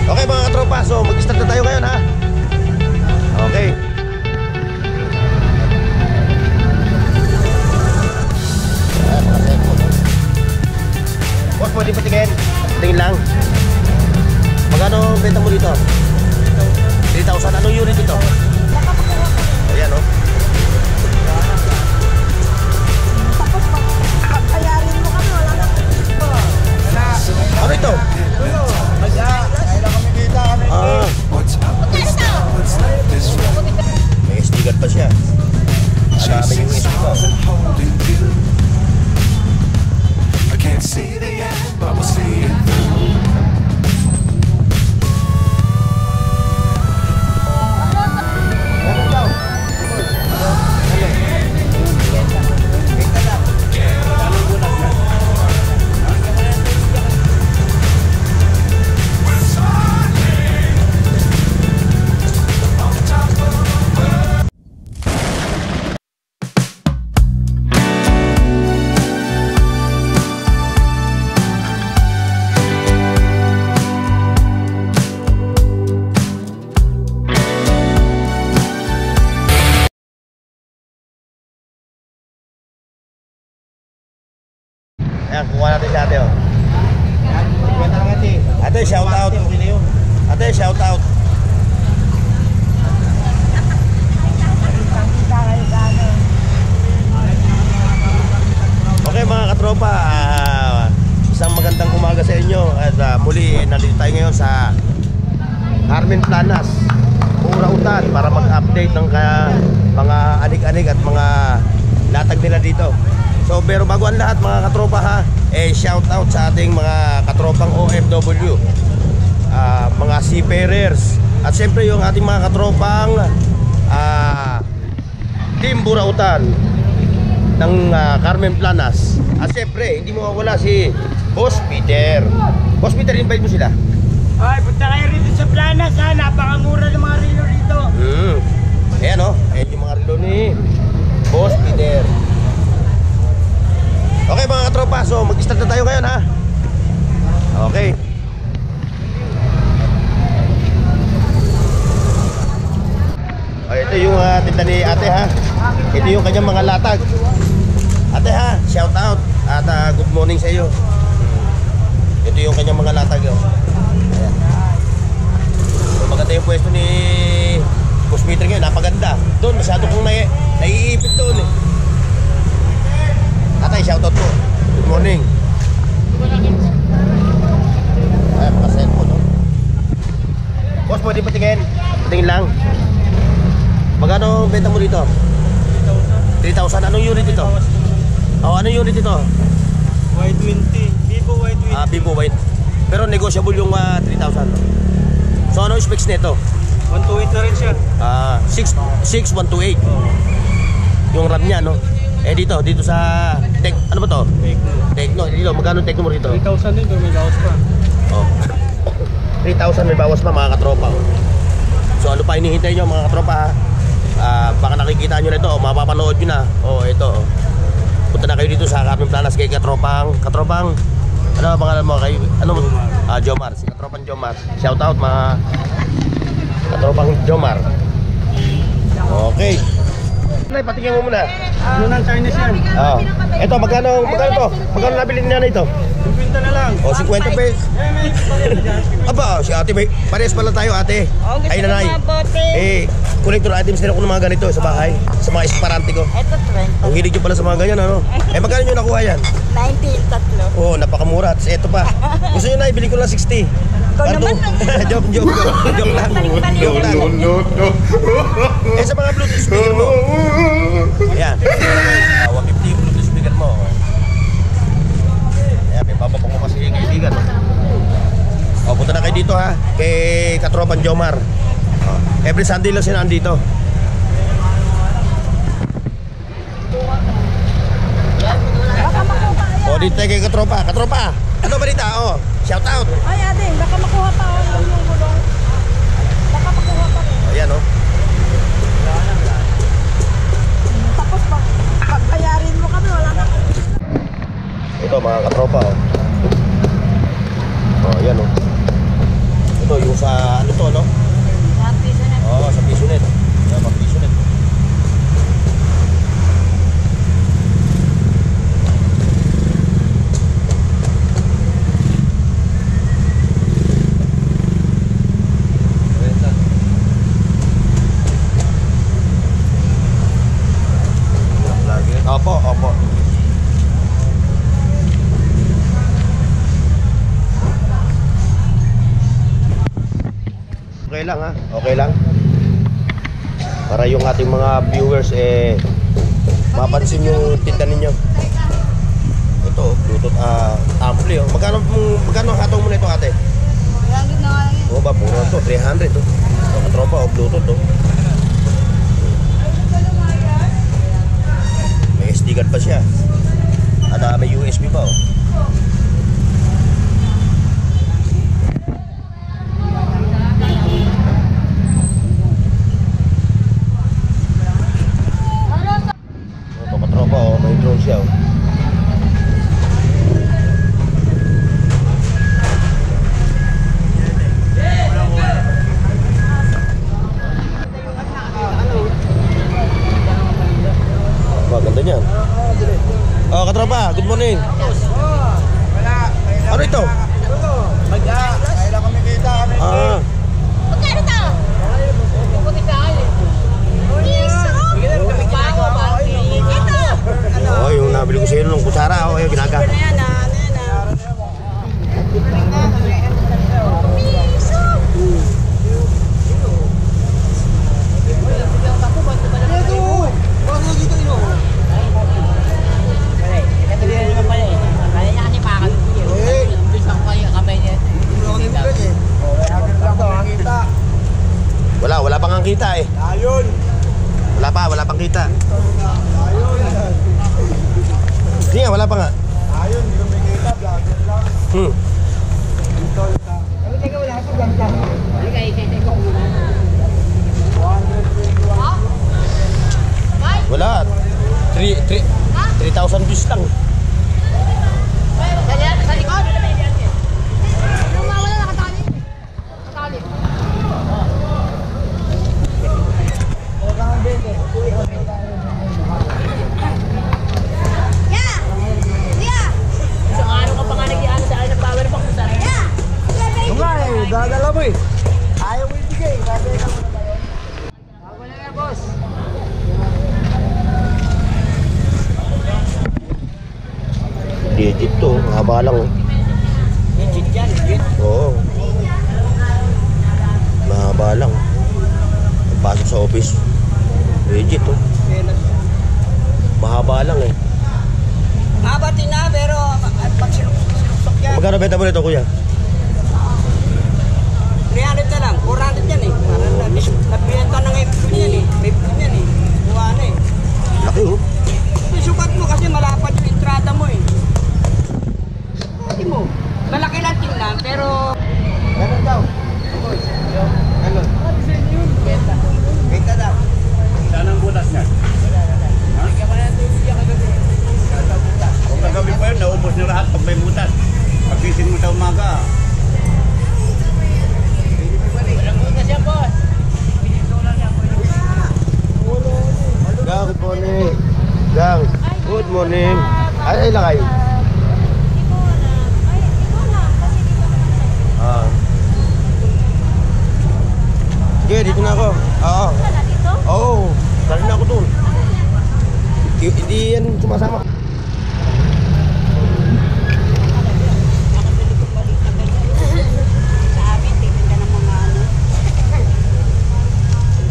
Okay mga katropa, so mag-start na tayo ngayon ha. Okay. Boss, pwede patingin? Tingin lang. Magkano benta mo dito? 3,000. Anong unit ito? Ayan o. Pagbayarin mo kami, wala na. Ano ito? May SD card pa siya. Marami yung SD ko. I can't see the end, but we'll see it through. Ayan, kukuha natin si ate o. Ate, shout out. Ate, shout out. Okay mga katropa, isang magandang umaga sa inyo. At muli, nandito tayo ngayon sa Carmen Planas, Burautan, para mag-update ng mga anig-anig at mga latag nila dito. So pero bago ang lahat mga katropa ha, shout out sa ating mga katropang OFW, mga seafarers, at siyempre yung ating mga katropang Team Burautan ng Carmen Planas. At siyempre hindi mo mawala si Boss Peter. Boss Peter, invite mo sila. Ay, punta kayo rito sa Planas ha, napakamura ng mga relo rito. Ayan o, ayan yung mga relo ni Boss Peter. Okay mga katropa, so mag-start na tayo ngayon ha. Okay. Ito yung tinda ni ate ha. Ito yung kanyang mga latag. Ate ha, shout out at good morning sa iyo. Ito yung kanyang mga latag. Ayan. So maganda yung pwesto ni Boss Peter ngayon, napaganda. Doon, masyado kong naiipit doon eh. Tatay, shoutout po. Good morning. Ay, makaselfon no? Boss, pwede patingin? Patingin lang. Magkano benta mo dito? 3,000. Anong unit ito? Anong unit ito? White 20. Vivo White 20. Vivo White. Pero negotiable yung 3,000. So ano yung specs nito? 128 na rin siya. 6128. Yung RAM niya no? Dito sa ano ba to? Tecno. Dito, magkano Tecno mo rito? 3,000 din, may bawas pa. 3,000 may bawas pa mga katropa. So ano pa hinihintay nyo mga katropa ha? Baka nakikita nyo na ito, mapapanood nyo na. Ito. Punta na kayo dito sa Carmen Planas kay katropang ano ba pangalan mo? Jomar. Si katropang Jomar. Shout out mga katropang Jomar. Okay. Patingin mo muna. Ano nang Chinese yan? Ito, magkano to? Magkano nabili niya na ito? 50 na lang. 50 pesos. Aba, si ate, parehas pala tayo ate. Ay nanay. Collector items din ako ng mga ganito sa bahay. Sa mga esparante ko. Ito, 20. Ang hilig nyo pala sa mga ganyan ano? Magkano nyo nakuha yan? 19, tatlo. Napakamura. Ito pa. Gusto nyo na, ibili ko lang 60. Ikaw naman. Joke lang. Joke lang. No. Sa mga Bluetooth speaker mo. Ayan. 150 yung Bluetooth speaker mo. Ayan, may bababang mo kasi kaibigan. Punta na kayo dito ha. Kay katropan Jomar. Every Sunday lang sila nandito. Dito tayo kay katropa. Katropa, ano balita? Shout out. Ay, ate, baka makuha pa yung gulong. Baka makuha pa rin. Ayan o. Tapos pagbayarin mo kami, wala na. Ito mga katropa Ayan o. Ito, yung sa ano to, no? Oo, sa piso net. Yan, mga piso net. Opo, opo. Okay lang ha, okay lang. Para yung ating mga viewers mapansin yung tinda ninyo. Ito, Bluetooth ampli oh. Magkano hatong mo nito ate? 300 na nga lang yan. Oh, ba puro to, 300 oh. Ito, katropa oh, Bluetooth oh. May SD card pa siya. At may USB pa oh. Ito katropa oh, may drone siya oh. Ganda niyan. Oh, katropa, good morning. Ano ito? Ah. Magkano to? Puti sa akin. Piso? Bago ba? Ito. Oh, yung nabili ko sa iyo nung kutsara, oh, yung ginaga. Piso? Wala pang ang kita eh. Ayun! Wala pang kita. Hindi nga, wala pa nga. Ayun, hindi ko may kita, vlogger lang. Wala. 3,000 views lang. Sa likod? Yung mga wala nakatali. Nakatali. Yeah! Yeah! Isang araw ka pa nga nag-iaan sa akin ng power bank mo sa akin. Yeah! Yung nga eh, dadala mo eh. Ayaw mo ibigay, dadala ka muna tayo. Ako na nga, boss. Legit to, haba lang oh. Legit yan, legit. Oo. Mahaba lang. Pagpasok sa office. Legit oh. Mahaba lang eh. Mabatin na, pero pag sinuksok yan. Magkano benta mo nito kuya? 300 na lang, 400 yan eh. Parang nabiyenta na ngayon yan eh. May pin yan eh. Buha na eh. Laki oh. Sukat mo kasi malapad yung entrada mo eh. Hindi mo. Malaki lang tingnan, pero... Ganun daw. Ganun. Benta daw. Saan ang butas niya? Kung kagabi pa yun, naubos niyo lahat pag may butas. Pagising mo sa umaga. Walang butas yan, boss. Gang, good morning. Gang, good morning. Ay lakay. Ah. Sige, dito na ako. Oo. Oo. Dali na ako doon. Hindi yan sumasama. Sa amin, tingin ka ng mga ano.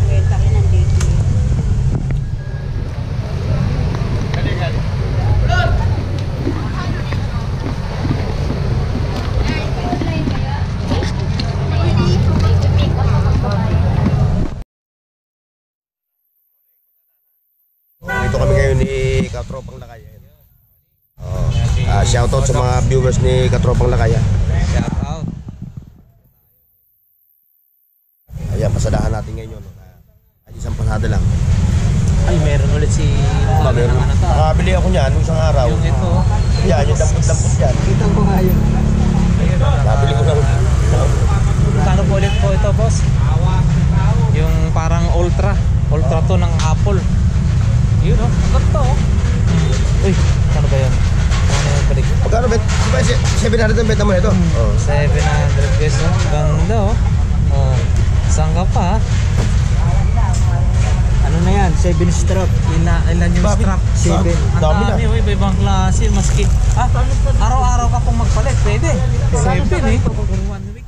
Kwenta rin ang dito. Dito kami ngayon ni Katropang Lakay. Oh. Shoutout sa mga viewers ni Katropang Lakay. Shout out. Ayan, pasadahan natin ngayon. Ay, isang pasada lang. Ay, meron ulit si... Meron. Nakabili ako niyan nung isang araw. Yung ito. Yan, yung dampot-dampot yan. Kita mo nga yun. Nabili ko lang. Kano boss. Yung parang ultra to ng Apple. Yun oh, ang ganda oh. Uy, ano ba yun? Ano yung balik? Magkano bet? 700 ang beta mo nito? Oh. 700 pesos. Ganda oh. Oh, saan ka pa? Ano na yan? 7 stroke. Ilan yung Bakit? strap? 7. Ang Dami na. dami oh, iba-ibang klase. Maski, araw-araw ka pong magpalit, pwede. 7 eh. For 1 week.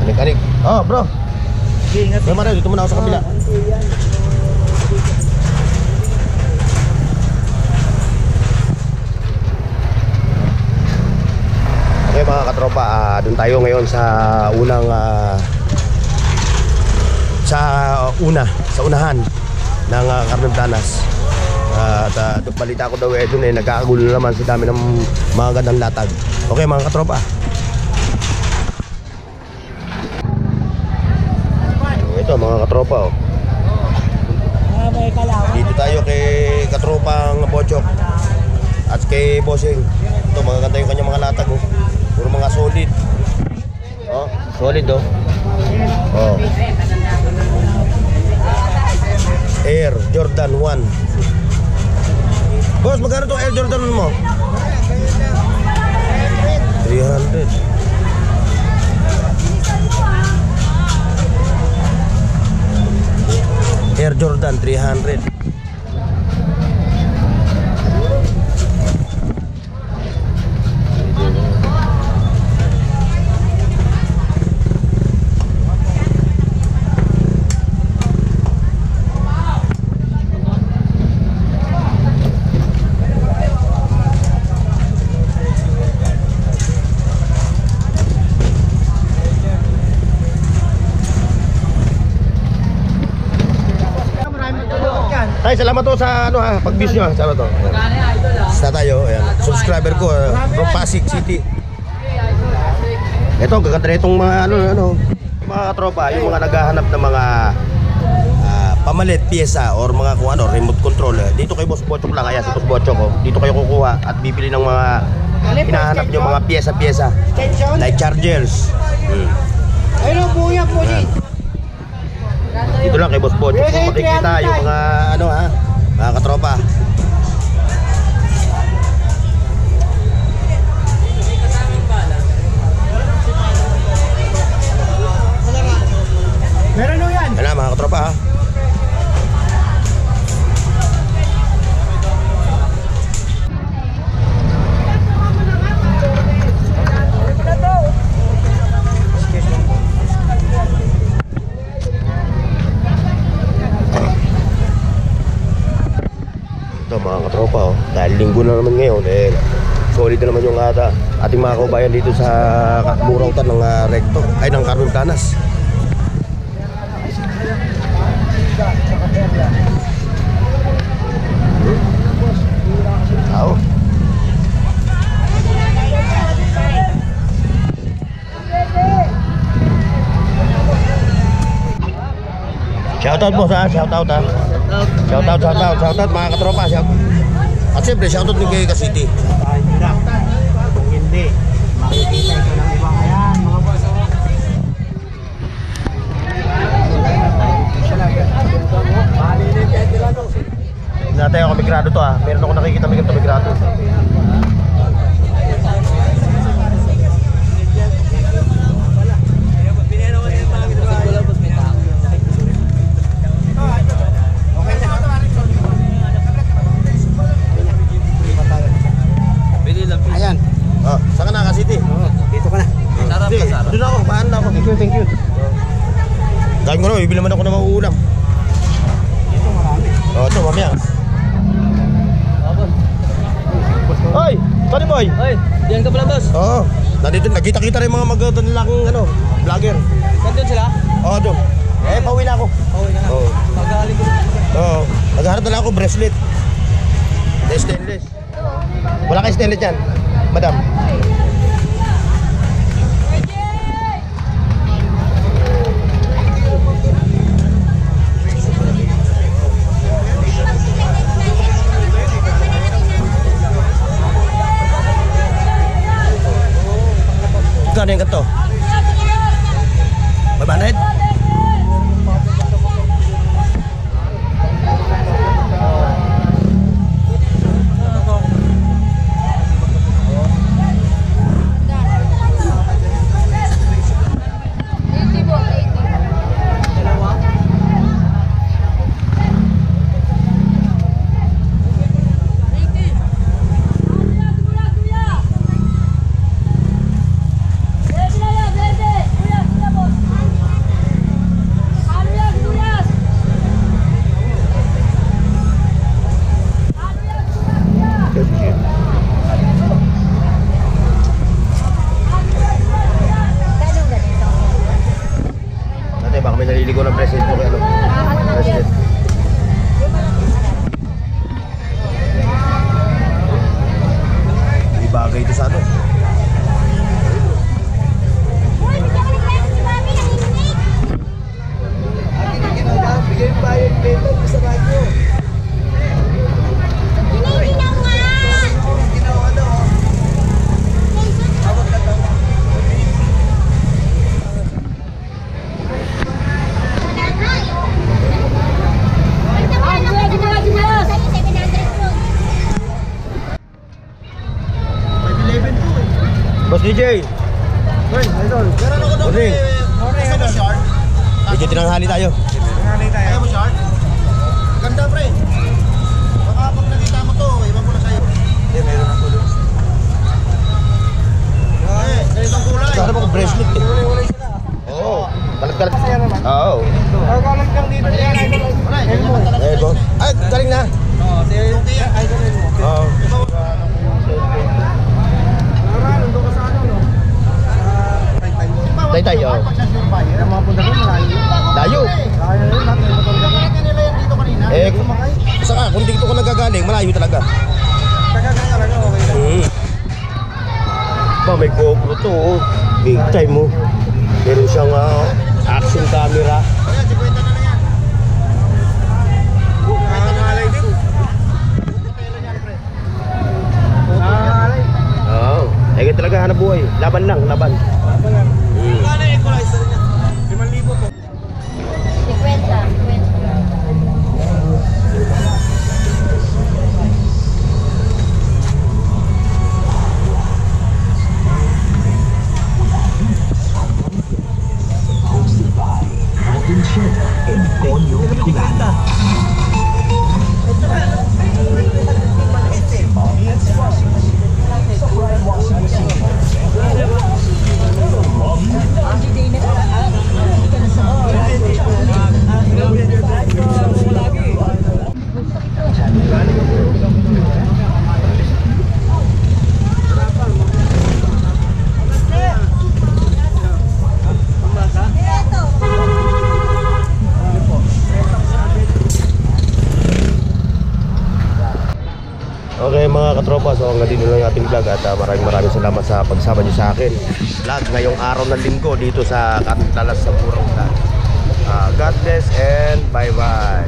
Anik-anik. Oh, bro. Ingat. May Mario, dito muna ako sa kabila. Okay mga katropa, doon tayo ngayon sa unang sa unahan ng Carmen Planas. At balita ko daw doon nagkakagulo naman sa dami ng mga gandang latag. Okay mga katropa. Ito mga katropa oh. Dito tayo kay katropang Bochok at kay Bossing. Ito mga ganda yung kanyang mga latag oh. Puro mga solid. Oh, solid oh. Oh. Air Jordan 1. Boss, magkano tong Air Jordan mo? 300. Air Jordan 300. Tay, salamat to sa ano ha, pag-views nyo. Salamat to. Sa tayo, ayan. Subscriber ko from Pasig City. Ito, gaganda na itong mga mga katropa, yung mga naghahanap ng mga pamalit, pyesa or mga kung ano, remote control. Dito kay Boss Bochok lang, kaya si Boss Bochok ko. Dito kayo kukuha at bibili ng mga hinahanap nyo, mga pyesa-pyesa. Like chargers. Ayun po yan po dito. Dito lang kay Boss Bochok. Makikita yung mga ano ha, mga katropa. Meron nyo yan. Yan na mga katropa ha. Ito mga katropa oh. Dahil linggo na naman ngayon solid na naman yung ating mga kaubayan dito sa burautan ng Recto ay ng Carmen Planas. Tao. Shoutout boss ha, shoutout ha. Shoutout mga katropa, shoutout. At siyempre shoutout din kay City. Kung hindi, makikita ito ng iba. Ayan, mga boss. Natay ako migrado to ha. Meron ako nakikita migrado. Ayan. Oh, saan ka na City? Dito ka na. Sarap Hindi, ka, sarap. doon ako, paan na ako. Thank you. Gawin ko na, bibili naman ako ng mauulam. Ito marami. Oh, ito mamaya. Hoy, Tony Boy. Oy, diyan ka pala boss. Oo. Nandito, nagkita-kita rin mga magdadalaking vlogger. Nandun sila? Oo, doon. Pauwi na ako. Oo, na. Oo. Magaling ko. Oo. Naghahanap na lang ako bracelet. Stainless. Wala kayo stainless yan, madam. Magkano yung ganito? 500? Baka may naliligo ng president mo kay ano? President. Di bagay ito sa ano? Boss DJ. Morning. Medyo tinanghali tayo. Kaya mo, Shard? Ganda, pre. Baka pag nakita mo to, iwan ko na sa'yo. Hindi, meron ako doon. Ganitong kulay. Saan mo kong bracelet eh? Oo. Kalat-kalat. Oo. Galing lang dito yan, idol. Eh, boss. Ay, galing na. Oo, si idol rin mo. Oo. Taytay, oo. Yung mga punta doon, malayo. Layo. Kaya yun, natin yung motor dyan. Nila yan dito kanina. Eh, saka kung dito ko nagagaling, malayo talaga. Kagagay talaga, okay lang. Ba, may GoPro to, oh. Big time, oh. Meron siyang action camera. Ayan, 50 na na yan. Nangangalay din. Nangangalay. Oo. Eh, talaga hanap buhay. Laban lang, laban. Ano yung equalizer niya? 5,000 po. 50. Okay mga katropa, so hanggang dito lang yung ating vlog at maraming salamat sa pagsama nyo sa akin vlog ngayong araw ng linggo dito sa Carmen Planas sa Purong. God bless and bye bye.